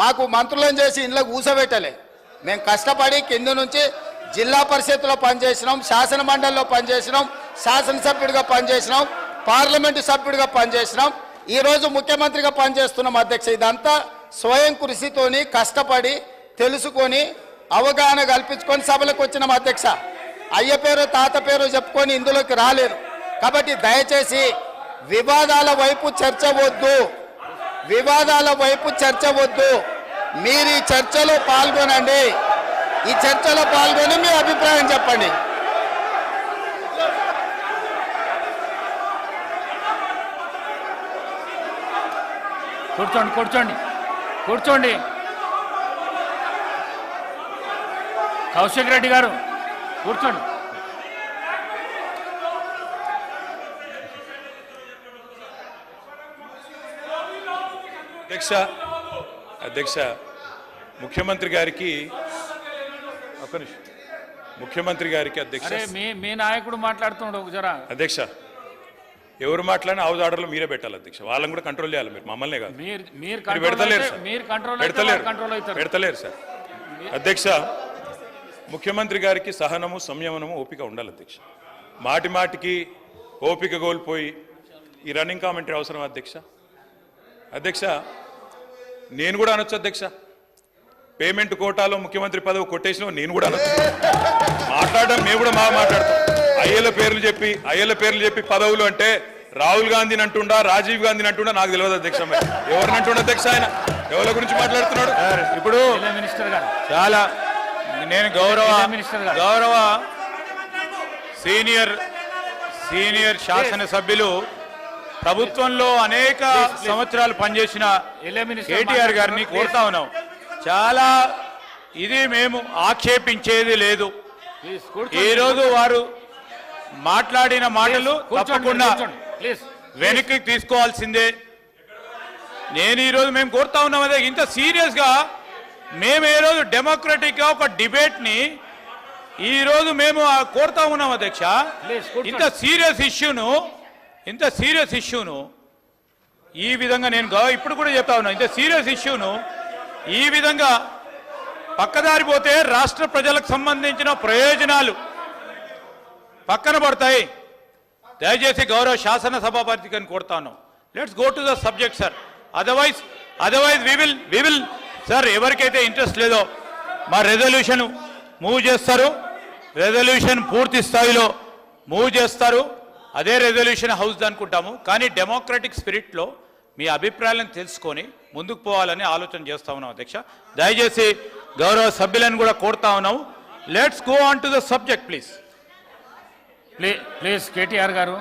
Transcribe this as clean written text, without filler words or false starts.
మాకు మంత్రులను చేసి ఇంట్లో కూసబెట్టలే. మేము కష్టపడి కింద నుంచి జిల్లా పరిషత్లో పనిచేసినాం, శాసన మండలిలో పనిచేసినాం, శాసనసభ్యుడిగా పనిచేసినాం, పార్లమెంటు సభ్యుడిగా పనిచేసినాం, ఈరోజు ముఖ్యమంత్రిగా పనిచేస్తున్నాం అధ్యక్ష. ఇదంతా స్వయం కృషితోని కష్టపడి తెలుసుకొని అవగాహన కల్పించుకొని సభలకు వచ్చినాం అధ్యక్ష. అయ్య పేరు తాత పేరు చెప్పుకొని ఇందులోకి రాలేదు. కాబట్టి దయచేసి వివాదాల వైపు చర్చ వద్దు, వివాదాల వైపు చర్చ వద్దు. మీరు ఈ చర్చలో పాల్గొనండి, ఈ చర్చలో పాల్గొని మీ అభిప్రాయం చెప్పండి. కూర్చోండి కూర్చోండి కూర్చోండి. కౌశిక్ రెడ్డి గారు కూర్చోండి. అధ్యక్ష ముఖ్యమంత్రి గారికి అధ్యక్ష మీ నాయకుడు మాట్లాడుతున్నాడు ఒకసారి. అధ్యక్ష ఎవరు మాట్లాడినా హౌస్ ఆర్డర్లో మీరే పెట్టాలి అధ్యక్ష. వాళ్ళని కూడా కంట్రోల్ చేయాలి, మీరు మమ్మల్నే కాదు. పెడతలేరు సార్. అధ్యక్ష ముఖ్యమంత్రి గారికి సహనము సంయమనము ఓపిక ఉండాలి అధ్యక్ష. మాటి మాటికి ఓపిక కోల్పోయి ఈ రన్నింగ్ కామెంటరీ అవసరం అధ్యక్ష. అధ్యక్ష నేను కూడా అనొచ్చు అధ్యక్ష, పేమెంట్ కోటాలో ముఖ్యమంత్రి పదవి కొట్టేసిన నేను కూడా అనొచ్చు. మాట్లాడడం మేము కూడా మాట్లాడతాం. అయ్యల పేర్లు చెప్పి పదవులు అంటే రాహుల్ గాంధీని అంటుండా, రాజీవ్ గాంధీని అంటుండా నాకు తెలియదు అధ్యక్ష. ఎవరిని అంటుండ అధ్యక్ష? ఆయన ఎవరి గురించి మాట్లాడుతున్నాడు? ఇప్పుడు చాలా నేను గౌరవ సీనియర్ శాసనసభ్యులు ప్రభుత్వంలో అనేక సంవత్సరాలు పనిచేసిన కేటీఆర్ గారిని కోరుతా ఉన్నాం. చాలా ఇది మేము ఆక్షేపించేది లేదు. ఈరోజు వారు మాట్లాడిన మాటలు తప్పకుండా వెనక్కి తీసుకోవాల్సిందే. నేను ఈరోజు మేము కోరుతా ఉన్నాం అదే, ఇంత సీరియస్గా మేము ఏ రోజు డెమోక్రటిక్గా ఒక డిబేట్ని ఈరోజు మేము కోరుతా ఉన్నాం అధ్యక్ష. ఇంత సీరియస్ ఇష్యూను ఈ విధంగా నేను ఇప్పుడు కూడా చెప్తా ఉన్నా, ఇంత సీరియస్ ఇష్యూను ఈ విధంగా పక్కదారి పోతే రాష్ట్ర ప్రజలకు సంబంధించిన ప్రయోజనాలు పక్కన పడతాయి. దయచేసి గౌరవ శాసనసభాపతిని కోరుతాను, let's go to the subject sir. Otherwise we will sir, ఎవరికైతే ఇంట్రెస్ట్ లేదో మా రెజల్యూషన్ మూవ్ చేస్తారు, రెజల్యూషన్ పూర్తి స్థాయిలో మూవ్ చేస్తారు. అదే రెజల్యూషన్ హౌస్ అనుకుంటాము. కానీ డెమోక్రటిక్ స్పిరిట్లో మీ అభిప్రాయాలను తెలుసుకొని ముందుకు పోవాలని ఆలోచన చేస్తా ఉన్నాం అధ్యక్ష. దయచేసి గౌరవ సభ్యులను కూడా కోరుతా ఉన్నాము, let's go on to the subject please. Please KTR గారు.